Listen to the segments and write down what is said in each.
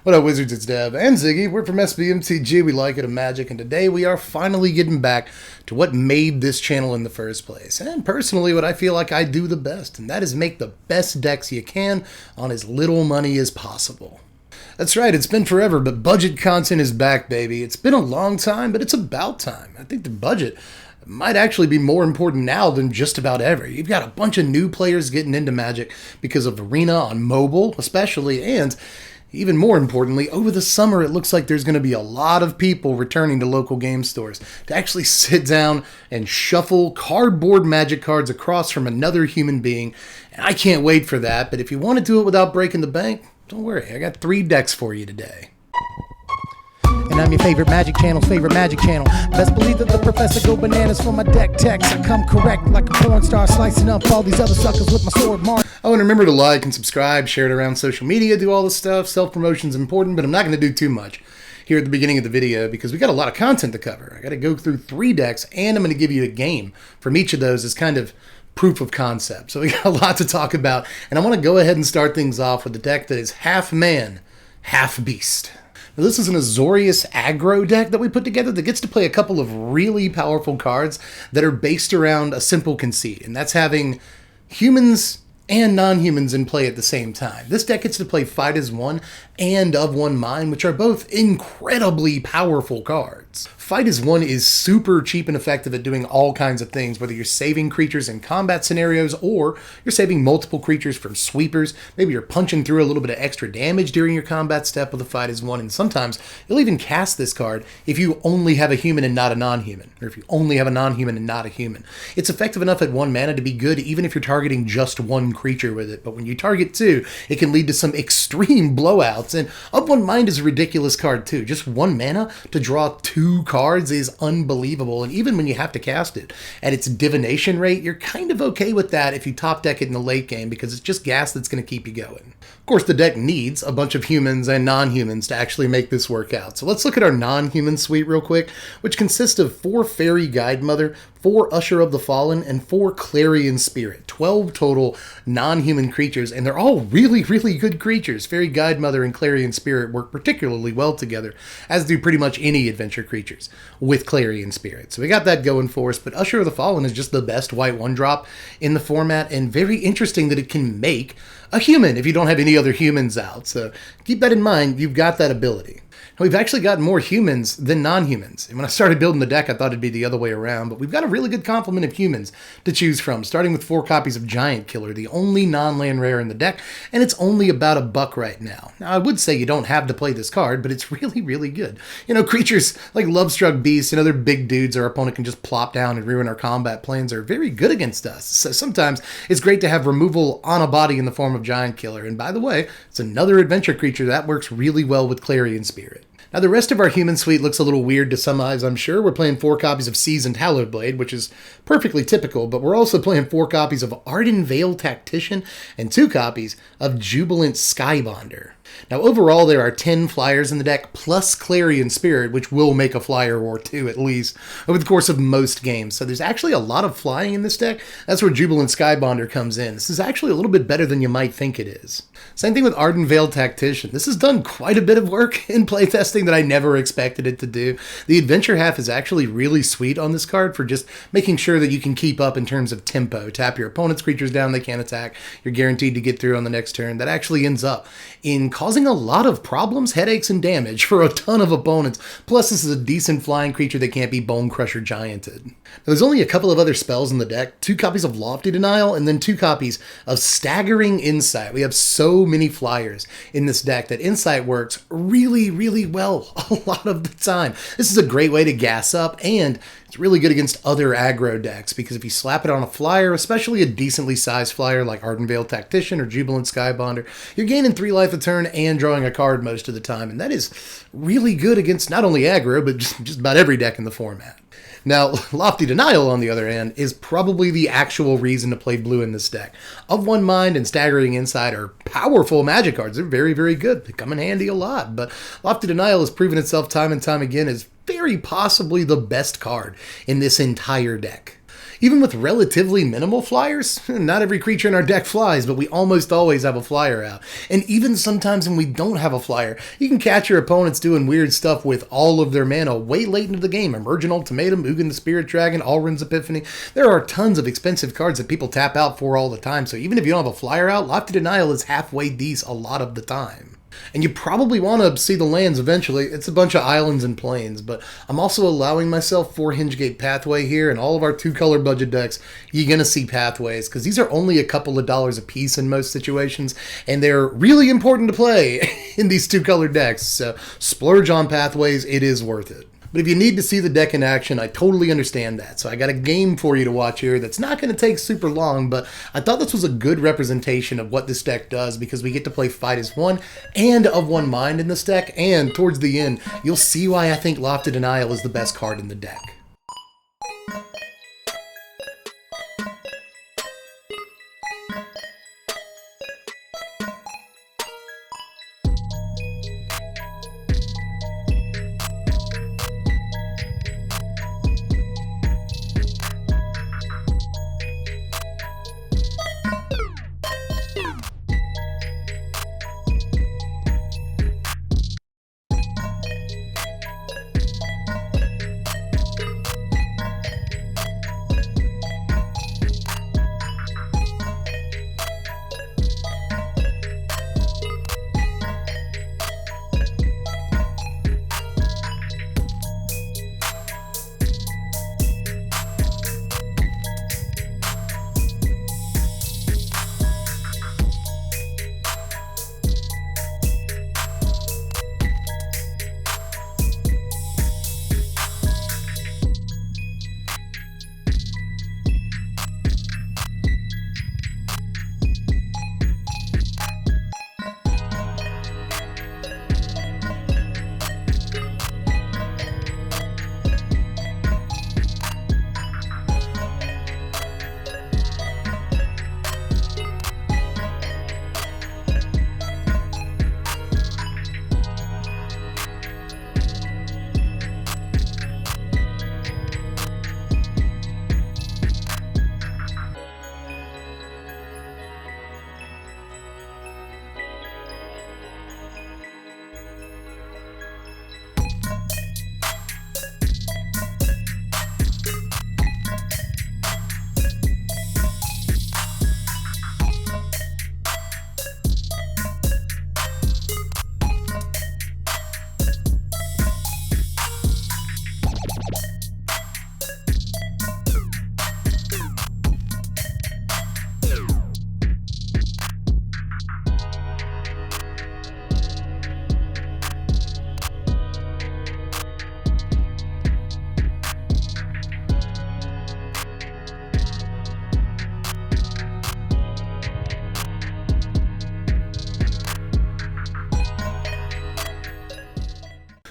What up, Wizards? It's Dev and Ziggy. We're from Mtg. We like it of Magic, and today we are finally getting back to what made this channel in the first place. And personally, what I feel like I do the best, and that is make the best decks you can on as little money as possible. That's right, it's been forever, but budget content is back, baby. It's been a long time, but it's about time. I think the budget might actually be more important now than just about ever. You've got a bunch of new players getting into Magic because of Arena on mobile, especially, and even more importantly, over the summer, it looks like there's going to be a lot of people returning to local game stores to actually sit down and shuffle cardboard Magic cards across from another human being. And I can't wait for that, but if you want to do it without breaking the bank, don't worry, I got 3 decks for you today. And I'm your favorite Magic channel's favorite Magic channel. Best believe that the professor go bananas for my deck techs. I come correct like a porn star, slicing up all these other suckers with my sword mark. Oh, and remember to like and subscribe, share it around social media, do all this stuff. Self-promotion's important, but I'm not going to do too much here at the beginning of the video because we got a lot of content to cover. I got to go through 3 decks, and I'm going to give you a game from each of those as kind of proof of concept. So we got a lot to talk about, and I want to go ahead and start things off with the deck that is half man, half beast. Now, this is an Azorius aggro deck that we put together that gets to play a couple of really powerful cards that are based around a simple conceit, and that's having humans and non-humans in play at the same time. This deck gets to play Fight as One and Of One Mind, which are both incredibly powerful cards. Fight as One is super cheap and effective at doing all kinds of things, whether you're saving creatures in combat scenarios or you're saving multiple creatures from sweepers. Maybe you're punching through a little bit of extra damage during your combat step with a Fight as One, and sometimes you'll even cast this card if you only have a human and not a non-human, or if you only have a non-human and not a human. It's effective enough at 1 mana to be good even if you're targeting just 1 creature with it, but when you target 2, it can lead to some extreme blowouts, and Of One Mind is a ridiculous card too. Just 1 mana to draw 2 cards is unbelievable, and even when you have to cast it at its divination rate, you're kind of okay with that if you top deck it in the late game because it's just gas that's going to keep you going. Of course, the deck needs a bunch of humans and non-humans to actually make this work out. So let's look at our non-human suite real quick, which consists of 4 Fairy Guide Mother, 4 Usher of the Fallen, and 4 Clarion Spirit. 12 total non-human creatures, and they're all really, really good creatures. Fairy Guide Mother and Clarion Spirit work particularly well together, as do pretty much any adventure creatures with Clarion Spirit. So we got that going for us, but Usher of the Fallen is just the best white 1-drop in the format, and very interesting that it can make a human if you don't have any other humans out. So keep that in mind, you've got that ability. We've actually got more humans than non-humans. And when I started building the deck, I thought it'd be the other way around, but we've got a really good complement of humans to choose from, starting with 4 copies of Giant Killer, the only non-land rare in the deck, and it's only about $1 right now. Now, I would say you don't have to play this card, but it's really, really good. You know, creatures like Lovestruck Beasts and other big dudes our opponent can just plop down and ruin our combat plans are very good against us. So sometimes it's great to have removal on a body in the form of Giant Killer. And by the way, it's another adventure creature that works really well with Clarion Spirit. Now, the rest of our human suite looks a little weird to some eyes, I'm sure. We're playing 4 copies of Seasoned Hallowed Blade, which is perfectly typical, but we're also playing 4 copies of Arden Veil Tactician and 2 copies of Jubilant Skybonder. Now, overall, there are 10 flyers in the deck, plus Clarion Spirit, which will make a flyer or 2 at least over the course of most games. So there's actually a lot of flying in this deck. That's where Jubilant Skybonder comes in. This is actually a little bit better than you might think it is. Same thing with Arden Veil Tactician. This has done quite a bit of work in playtesting that I never expected it to do. The adventure half is actually really sweet on this card for just making sure that you can keep up in terms of tempo. Tap your opponent's creatures down, they can't attack. You're guaranteed to get through on the next turn. That actually ends up in causing a lot of problems, headaches, and damage for a ton of opponents. Plus, this is a decent flying creature that can't be Bone Crusher Gianted. Now, there's only a couple of other spells in the deck, 2 copies of Lofty Denial, and then 2 copies of Staggering Insight. We have so many flyers in this deck that Insight works really, really well a lot of the time. This is a great way to gas up, and it's really good against other aggro decks, because if you slap it on a flyer, especially a decently sized flyer like Arden Veil Tactician or Jubilant Skybonder, you're gaining 3 life a turn and drawing a card most of the time, and that is really good against not only aggro, but just about every deck in the format. Now, Lofty Denial, on the other hand, is probably the actual reason to play blue in this deck. Of One Mind and Staggering Insight are powerful Magic cards. They're very, very good. They come in handy a lot, but Lofty Denial has proven itself time and time again as very possibly the best card in this entire deck. Even with relatively minimal flyers, not every creature in our deck flies, but we almost always have a flyer out. And even sometimes when we don't have a flyer, you can catch your opponents doing weird stuff with all of their mana way late into the game. Emergent Ultimatum, Ugin the Spirit Dragon, Alrund's Epiphany. There are tons of expensive cards that people tap out for all the time, so even if you don't have a flyer out, Lofty Denial is halfway decent a lot of the time. And you probably want to see the lands eventually. It's a bunch of islands and plains, but I'm also allowing myself 4 Hingegate Pathway here, and all of our 2-color budget decks, you're going to see pathways, because these are only a couple of dollars a piece in most situations, and they're really important to play in these 2-color decks, so splurge on pathways, it is worth it. But if you need to see the deck in action, I totally understand that. So I got a game for you to watch here that's not going to take super long, but I thought this was a good representation of what this deck does, because we get to play Fight as One and Of One Mind in this deck, and towards the end, you'll see why I think Lofty Denial is the best card in the deck.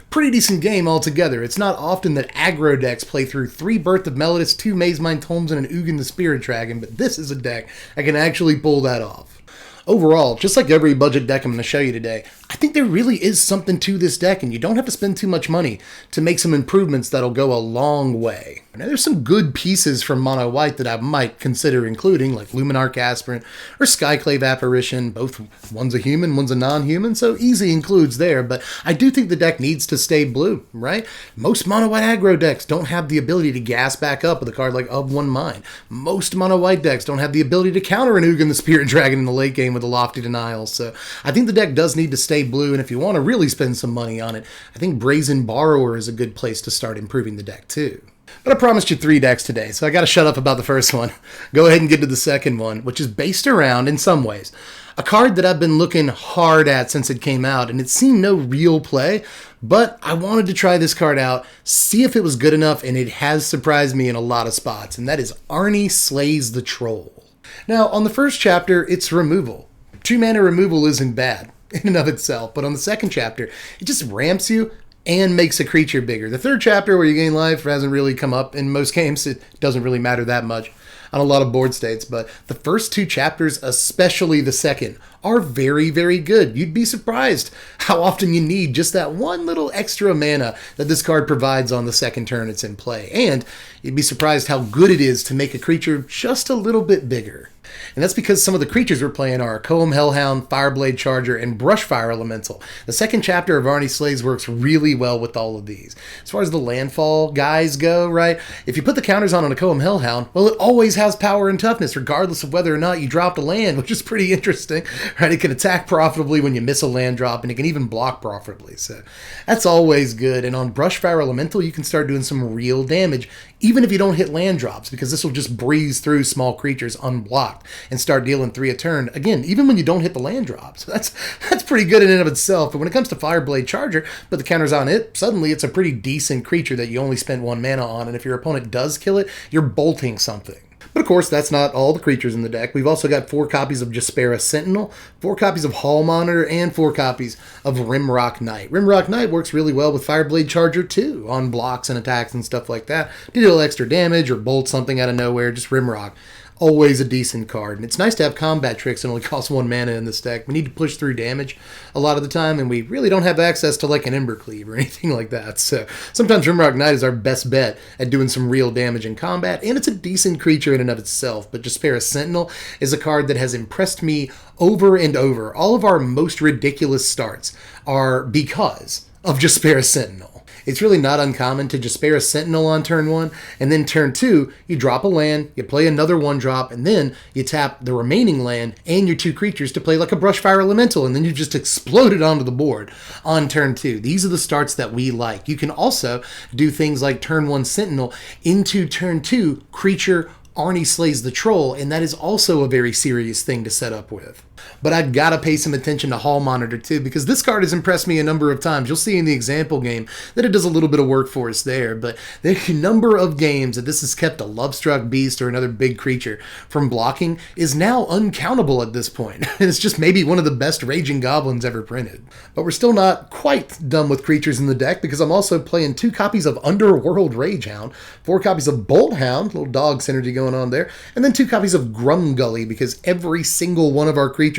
Pretty decent game altogether. It's not often that aggro decks play through 3 Birth of Melodius, 2 Maze Mind Tomes, and an Ugin the Spirit Dragon, but this is a deck that can actually pull that off. Overall, just like every budget deck I'm going to show you today, I think there really is something to this deck, and you don't have to spend too much money to make some improvements that'll go a long way. Now, there's some good pieces from Mono White that I might consider including, like Luminarch Aspirant or Skyclave Apparition. Both, one's a human, one's a non-human, so easy includes there, but I do think the deck needs to stay blue, right? Most Mono White aggro decks don't have the ability to gas back up with a card like Of One Mind. Most Mono White decks don't have the ability to counter an Ugin the Spirit Dragon in the late game with a Lofty Denial, so I think the deck does need to stay blue, and if you want to really spend some money on it, I think Brazen Borrower is a good place to start improving the deck too. But I promised you 3 decks today, so I gotta shut up about the first one. Go ahead and get to the second one, which is based around, in some ways, a card that I've been looking hard at since it came out, and it's seen no real play, but I wanted to try this card out, see if it was good enough, and it has surprised me in a lot of spots, and that is Arnie Slays the Troll. Now, on the first chapter, it's removal. 2-mana removal isn't bad in and of itself, but on the second chapter, it just ramps you and makes a creature bigger. The third chapter, where you gain life, hasn't really come up in most games. It doesn't really matter that much. on a lot of board states, but the first two chapters, especially the second, are very, very good. You'd be surprised how often you need just that one little extra mana that this card provides on the second turn it's in play. And you'd be surprised how good it is to make a creature just a little bit bigger. And that's because some of the creatures we're playing are Coam Hellhound, Fireblade Charger, and Brushfire Elemental. The second chapter of Arnie Slays works really well with all of these. As far as the landfall guys go, right, if you put the counters on a Coam Hellhound, well, it always has power and toughness, regardless of whether or not you dropped a land, which is pretty interesting, right? It can attack profitably when you miss a land drop, and it can even block profitably, so that's always good. And on Brushfire Elemental, you can start doing some real damage, even if you don't hit land drops, because this will just breeze through small creatures unblocked and start dealing 3 a turn. Again, even when you don't hit the land drops. That's pretty good in and of itself. But when it comes to Fireblade Charger, put the counters on it, suddenly it's a pretty decent creature that you only spent 1 mana on, and if your opponent does kill it, you're bolting something. But of course, that's not all the creatures in the deck. We've also got 4 copies of Jaspera Sentinel, 4 copies of Hall Monitor, and 4 copies of Rimrock Knight. Rimrock Knight works really well with Fireblade Charger too, on blocks and attacks and stuff like that. To deal extra damage or bolt something out of nowhere, just Rimrock. Always a decent card. And it's nice to have combat tricks that only cost 1 mana in this deck. We need to push through damage a lot of the time, and we really don't have access to like an Embercleave or anything like that. So sometimes Rimrock Knight is our best bet at doing some real damage in combat, and it's a decent creature in and of itself. But Jaspera Sentinel is a card that has impressed me over and over. All of our most ridiculous starts are because of Jaspera Sentinel. It's really not uncommon to Jaspera Sentinel on turn 1, and then turn 2, you drop a land, you play another 1-drop, and then you tap the remaining land and your 2 creatures to play like a Brushfire Elemental, and then you just explode it onto the board on turn 2. These are the starts that we like. You can also do things like turn 1 Sentinel into turn 2 creature Arnie Slays the Troll, and that is also a very serious thing to set up with. But I gotta pay some attention to Hall Monitor too, because this card has impressed me a number of times. You'll see in the example game that it does a little bit of work for us there, but the number of games that this has kept a Lovestruck Beast or another big creature from blocking is now uncountable at this point. It's just maybe one of the best Raging Goblins ever printed. But we're still not quite done with creatures in the deck, because I'm also playing 2 copies of Underworld Ragehound, 4 copies of Bolthound, little dog synergy going on there, and then 2 copies of Grumgully, because every single one of our creatures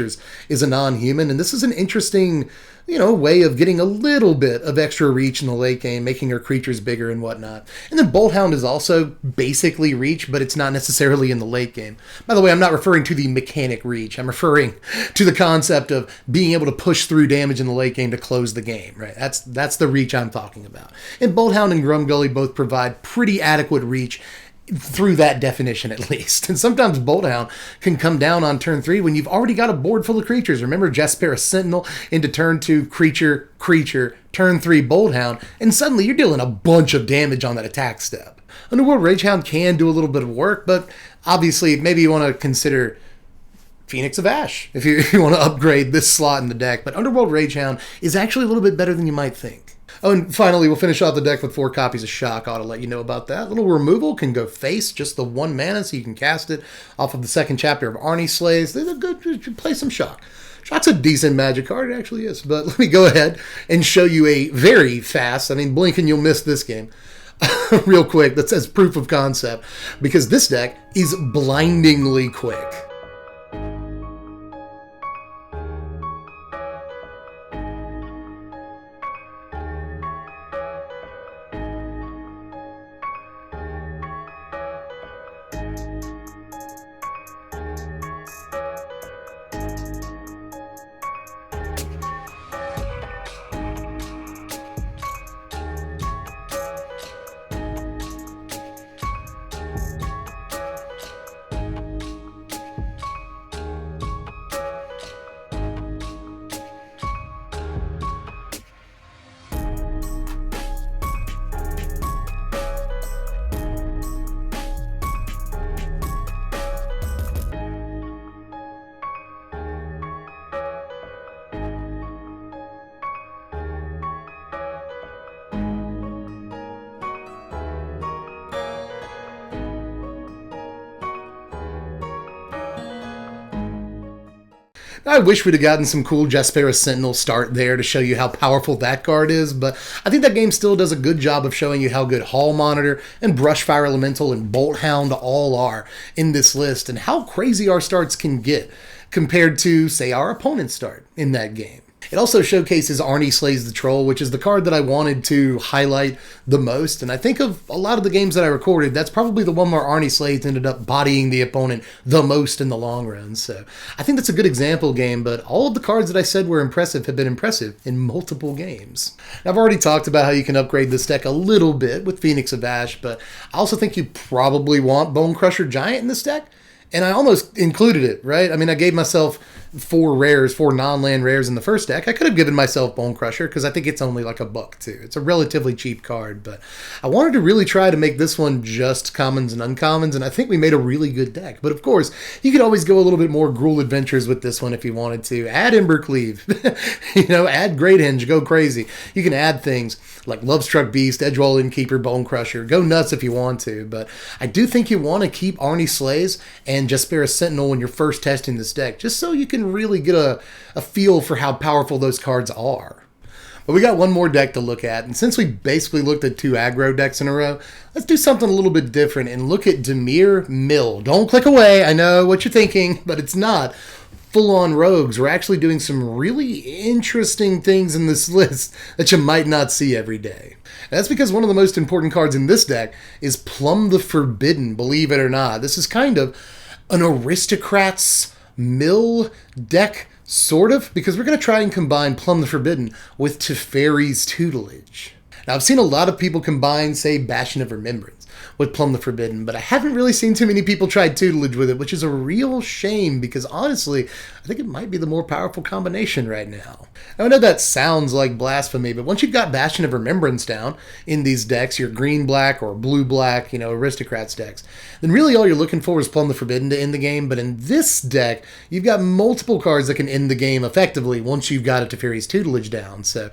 is a non-human, and this is an interesting, way of getting a little bit of extra reach in the late game, making our creatures bigger and whatnot. And then Bolthound is also basically reach, but it's not necessarily in the late game. By the way, I'm not referring to the mechanic reach. I'm referring to the concept of being able to push through damage in the late game to close the game, right? That's the reach I'm talking about. And Bolthound and Grumgully both provide pretty adequate reach through that definition at least. And sometimes Bolthound can come down on turn 3 when you've already got a board full of creatures. Remember Jaspera Sentinel into turn 2 creature, turn 3 Bolthound, and suddenly you're dealing a bunch of damage on that attack step. Underworld Ragehound can do a little bit of work, but obviously maybe you want to consider Phoenix of Ash if you want to upgrade this slot in the deck. But Underworld Ragehound is actually a little bit better than you might think. Oh, and finally, we'll finish off the deck with 4 copies of Shock. I ought to let you know about that. Little removal can go face, just the 1 mana, so you can cast it off of the second chapter of Arnie Slays. They're good. Play some Shock. Shock's a decent Magic card, it actually is. But let me go ahead and show you a very fast, blink and you'll miss this game, real quick, that says proof of concept, because this deck is blindingly quick. I wish we'd have gotten some cool Jaspera Sentinel start there to show you how powerful that card is, but I think that game still does a good job of showing you how good Hall Monitor and Brushfire Elemental and Bolt Hound all are in this list, and how crazy our starts can get compared to, say, our opponent's start in that game. It also showcases Arnie Slays the Troll, which is the card that I wanted to highlight the most. And I think of a lot of the games that I recorded, that's probably the one where Arnie Slays ended up bodying the opponent the most in the long run. So I think that's a good example game, but all of the cards that I said were impressive have been impressive in multiple games. Now, I've already talked about how you can upgrade this deck a little bit with Phoenix of Ash, but I also think you probably want Bone Crusher Giant in this deck. And I almost included it, right? I mean, I gave myself 4 non-land rares in the first deck. I could have given myself Bone Crusher because I think it's only like $1 too. It's a relatively cheap card, but I wanted to really try to make this one just commons and uncommons, and I think we made a really good deck. But of course, you could always go a little bit more Gruul Adventures with this one if you wanted to. Add Embercleave, add Great Hinge, go crazy. You can add things like Lovestruck Beast, Edgewall Innkeeper, Bone Crusher. Go nuts if you want to, but I do think you want to keep Arnie Slays and Jaspera Sentinel when you're first testing this deck, just so you can really get a feel for how powerful those cards are. But we got one more deck to look at, and since we basically looked at 2 aggro decks in a row, let's do something a little bit different and look at Dimir Mill. Don't click away, I know what you're thinking, but it's not full-on rogues. We're actually doing some really interesting things in this list that you might not see every day. And that's because one of the most important cards in this deck is Plum the Forbidden, believe it or not. This is kind of an aristocrat's mill deck, sort of, because we're going to try and combine Plum the Forbidden with Teferi's Tutelage. Now, I've seen a lot of people combine, say, Bastion of Remembrance with Plum the Forbidden, but I haven't really seen too many people try Tutelage with it, which is a real shame because honestly, I think it might be the more powerful combination right now. Now, I know that sounds like blasphemy, but once you've got Bastion of Remembrance down in these decks, your green-black or blue-black, aristocrats decks, then really all you're looking for is Plum the Forbidden to end the game, but in this deck, you've got multiple cards that can end the game effectively once you've got a Teferi's Tutelage down, so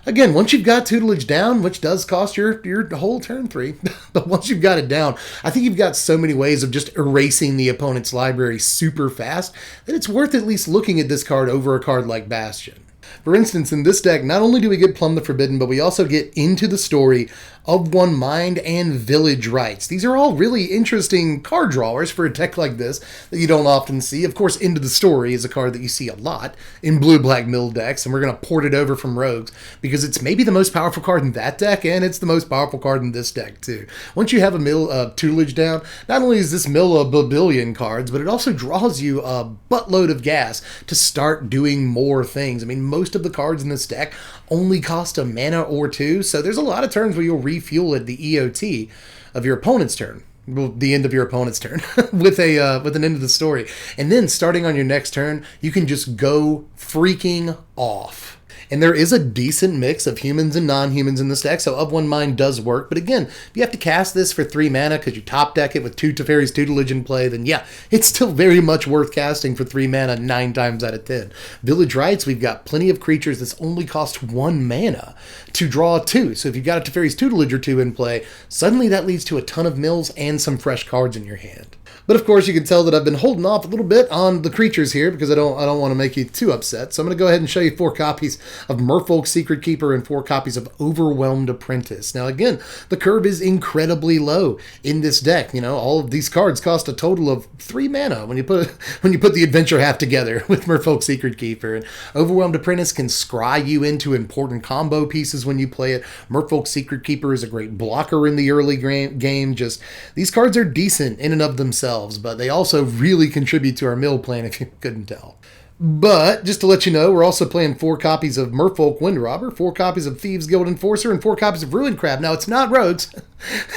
again, once you've got Tutelage down, which does cost your whole turn 3, but once you've got it down, I think you've got so many ways of just erasing the opponent's library super fast that it's worth at least looking at this card over a card like Bastion. For instance, in this deck, not only do we get Plum the Forbidden, but we also get Into the Story, Of One Mind, and Village Rites. These are all really interesting card drawers for a deck like this that you don't often see. Of course, Into the Story is a card that you see a lot in blue-black mill decks, and we're going to port it over from Rogues because it's maybe the most powerful card in that deck, and it's the most powerful card in this deck, too. Once you have a mill Tutelage down, not only is this mill a billion cards, but it also draws you a buttload of gas to start doing more things. I mean, most of the cards in this deck only cost a mana or 2, so there's a lot of turns where you'll refuel at the EOT of your opponent's turn. Well, the end of your opponent's turn with an end of the story. And then starting on your next turn, you can just go freaking off. And there is a decent mix of humans and non-humans in this deck, so Of One Mind does work. But again, if you have to cast this for 3 mana because you top deck it with 2 Teferi's Tutelage in play, then yeah, it's still very much worth casting for 3 mana 9 times out of 10. Village Rites, we've got plenty of creatures that only cost 1 mana to draw 2. So if you've got a Teferi's Tutelage or 2 in play, suddenly that leads to a ton of mills and some fresh cards in your hand. But of course, you can tell that I've been holding off a little bit on the creatures here because I don't want to make you too upset. So I'm going to go ahead and show you 4 copies of Merfolk Secret Keeper and 4 copies of Overwhelmed Apprentice. Now again, the curve is incredibly low in this deck. All of these cards cost a total of 3 mana when you put the adventure half together with Merfolk Secret Keeper. And Overwhelmed Apprentice can scry you into important combo pieces when you play it. Merfolk Secret Keeper is a great blocker in the early game. Just these cards are decent in and of themselves, but they also really contribute to our mill plan if you couldn't tell. But, just to let you know, we're also playing 4 copies of Merfolk Windrobber, 4 copies of Thieves Guild Enforcer, and 4 copies of Ruin Crab. Now, it's not rogues.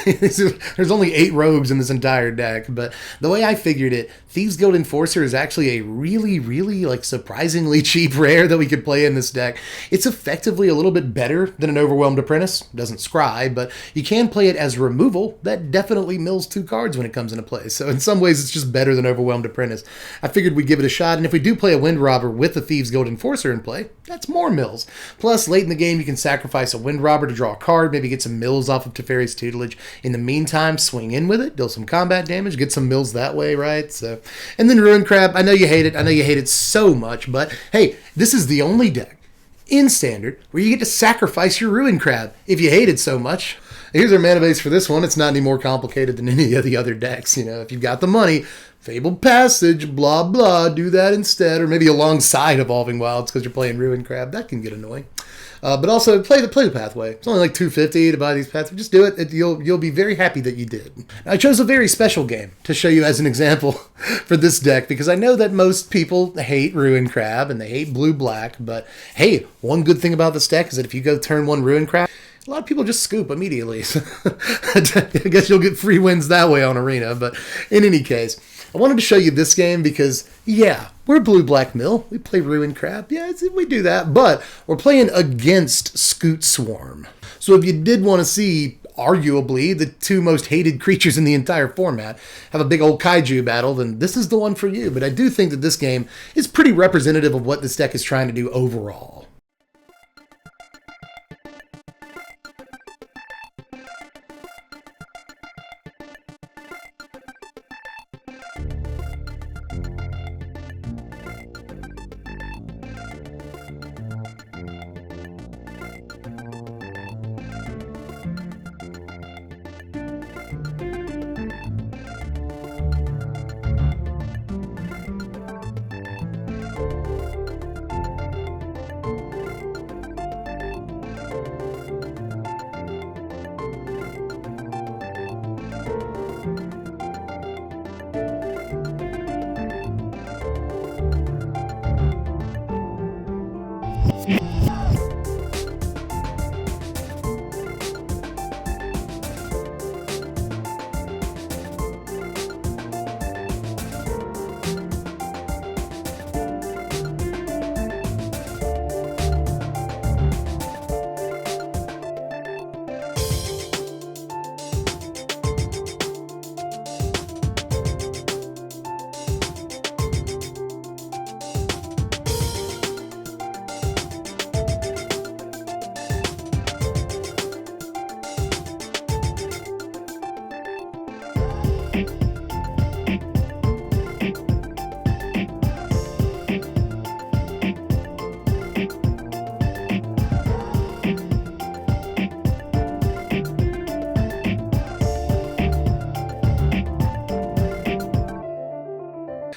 There's only 8 rogues in this entire deck, but the way I figured it, Thieves Guild Enforcer is actually a really, surprisingly cheap rare that we could play in this deck. It's effectively a little bit better than an Overwhelmed Apprentice. It doesn't scry, but you can play it as removal. That definitely mills 2 cards when it comes into play. So in some ways, it's just better than Overwhelmed Apprentice. I figured we'd give it a shot, and if we do play a Wind Robber with the Thieves Guild Enforcer in play, that's more mills. Plus, late in the game, you can sacrifice a Wind Robber to draw a card, maybe get some mills off of Teferi's Tutelage. In the meantime, swing in with it, deal some combat damage, get some mills that way, right? So, and then Ruin Crab, I know you hate it. I know you hate it so much, but hey, this is the only deck in Standard where you get to sacrifice your Ruin Crab if you hate it so much. Here's our mana base for this one. It's not any more complicated than any of the other decks. You know, if you've got the money, Fabled Passage, blah, blah, do that instead. Or maybe alongside Evolving Wilds because you're playing Ruin Crab. That can get annoying. But also, play the pathway. It's only like $2.50 to buy these pathways. Just do it. You'll be very happy that you did. I chose a very special game to show you as an example for this deck because I know that most people hate Ruin Crab and they hate blue-black. But hey, one good thing about this deck is that if you go turn 1 Ruin Crab, a lot of people just scoop immediately. I guess you'll get free wins that way on Arena. But in any case, I wanted to show you this game because, yeah, we're Blue-Black Mill. We play Ruin Crab. Yeah, we do that. But we're playing against Scoot Swarm. So if you did want to see, arguably, the two most hated creatures in the entire format have a big old kaiju battle, then this is the one for you. But I do think that this game is pretty representative of what this deck is trying to do overall.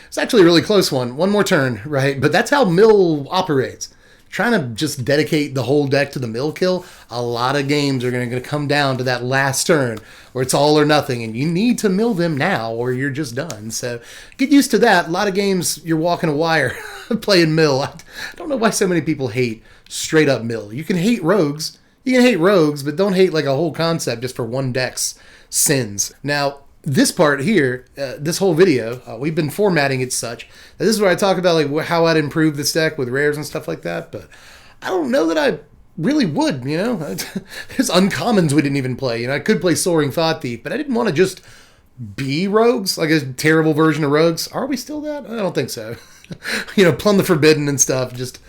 It's actually a really close one. One more turn, right? But that's how Mill operates. Trying to just dedicate the whole deck to the Mill kill, a lot of games are going to come down to that last turn where it's all or nothing, and you need to mill them now or you're just done. So get used to that. A lot of games you're walking a wire playing Mill. I don't know why so many people hate straight up Mill. You can hate rogues. You can hate rogues, but don't hate like a whole concept just for one deck's sins. Now, this part here, this whole video, we've been formatting it such that this is where I talk about like how I'd improve this deck with rares and stuff like that, but I don't know that I really would, you know? There's uncommons we didn't even play. You know, I could play Soaring Thought Thief, but I didn't want to just be rogues, like a terrible version of rogues. Are we still that? I don't think so. You know, Plum the Forbidden and stuff just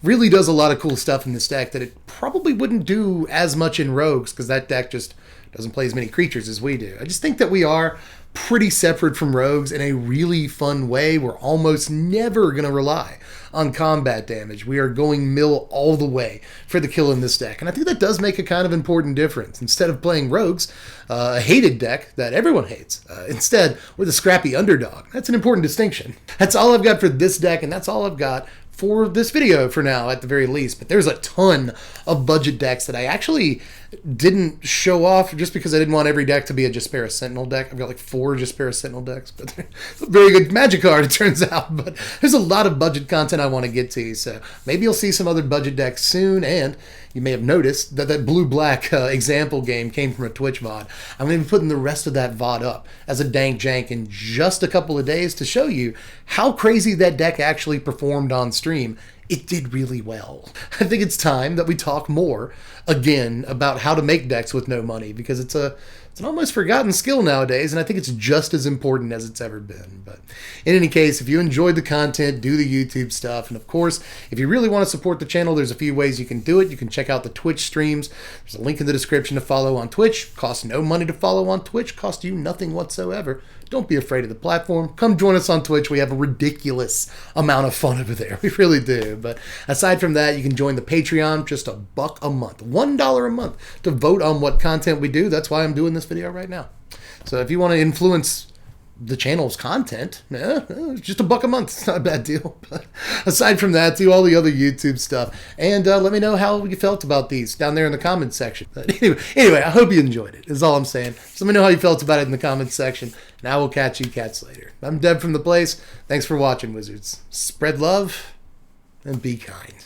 really does a lot of cool stuff in this deck that it probably wouldn't do as much in rogues because that deck just doesn't play as many creatures as we do. I just think that we are pretty separate from rogues in a really fun way. We're almost never going to rely on combat damage. We are going Mill all the way for the kill in this deck. And I think that does make a kind of important difference. Instead of playing rogues, a hated deck that everyone hates, instead, we're the scrappy underdog. That's an important distinction. That's all I've got for this deck, and that's all I've got for this video for now, at the very least. But there's a ton of budget decks that I actually didn't show off just because I didn't want every deck to be a Jaspera Sentinel deck. I've got like 4 Jaspera Sentinel decks, but they're a very good Magic card, it turns out. But there's a lot of budget content I want to get to, so maybe you'll see some other budget decks soon. And you may have noticed that that blue-black example game came from a Twitch VOD. I'm going to be putting the rest of that VOD up as a dank jank in just a couple of days to show you how crazy that deck actually performed on stream it did really well. I think it's time that we talk more again about how to make decks with no money, because it's an almost forgotten skill nowadays, and I think it's just as important as it's ever been. But in any case, if you enjoyed the content, do the YouTube stuff. And of course, if you really want to support the channel, there's a few ways you can do it. You can check out the Twitch streams. There's a link in the description to follow on Twitch. Costs no money to follow on Twitch. Costs you nothing whatsoever. Don't be afraid of the platform. Come join us on Twitch. We have a ridiculous amount of fun over there. We really do. But aside from that, you can join the Patreon, just $1 a month, $1 a month to vote on what content we do. That's why I'm doing this video right now. So if you want to influence the channel's content, just $1 a month. It's not a bad deal. But aside from that, do all the other YouTube stuff. And let me know how you felt about these down there in the comments section. But anyway, I hope you enjoyed it, is all I'm saying. Just let me know how you felt about it in the comments section. And I will catch you cats later. I'm Deb from The Place. Thanks for watching, Wizards. Spread love and be kind.